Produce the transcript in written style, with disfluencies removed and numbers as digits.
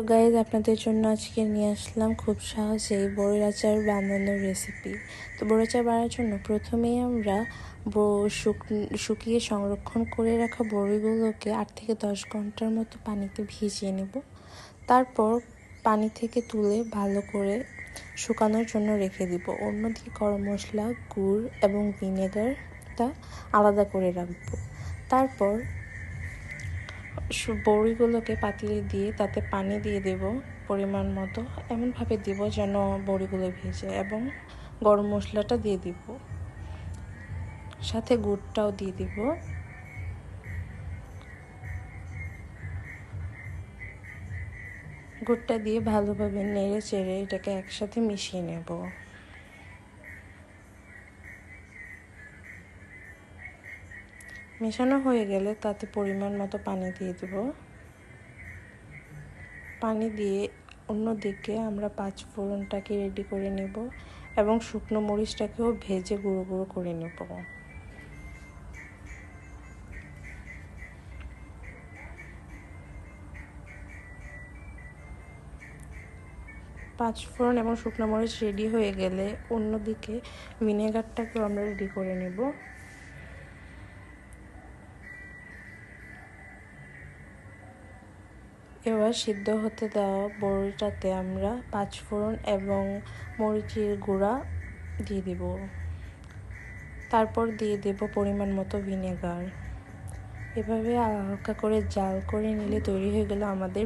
তো গাইজ আপনাদের জন্য আজকে নিয়ে আসলাম খুব সহজেই বড়ির আচার বানানোর রেসিপি। তো বড়ির আচার বানানোর জন্য প্রথমেই আমরা শুকিয়ে সংরক্ষণ করে রাখা বড়িগুলোকে 8 থেকে 10 ঘন্টার মতো পানিতে ভিজিয়ে নেব। তারপর পানি থেকে তুলে ভালো করে শুকানোর জন্য রেখে দিব। অন্যদিকে গরম মশলা, গুড় এবং ভিনেগারটা আলাদা করে রাখবো। তারপর বড়িগুলোকে পাতিলে দিয়ে তাতে পানি দিয়ে দেব পরিমাণ মতো, এমনভাবে দেব যেন বড়িগুলো ভেজে, এবং গরম মশলাটা দিয়ে দিব, সাথে গুড়টাও দিয়ে দিব। গুড়টা দিয়ে ভালোভাবে নেড়ে চেড়ে এটাকে একসাথে মিশিয়ে নেব। মেশানো হয়ে গেলে তাতে পরিমাণ মতো পানি দিয়ে দেব। পানি দিয়ে অন্যদিকে আমরা 5 ফোড়নটাকে রেডি করে নেব এবং শুকনো মরিচটাকেও ভেজে গুঁড়ো গুঁড়ো করে নেব। পাঁচফোড়ন এবং শুকনো মরিচ রেডি হয়ে গেলে অন্যদিকে ভিনেগারটাকেও আমরা রেডি করে নেব। এবার সিদ্ধ হতে দেওয়া বড়িটাতে আমরা পাঁচফোড়ন এবং মরিচের গুঁড়া দিয়ে দেব। তারপর দিয়ে দেব পরিমাণ মতো ভিনেগার। এভাবে হালকা করে জাল করে নিলে তৈরি হয়ে গেল আমাদের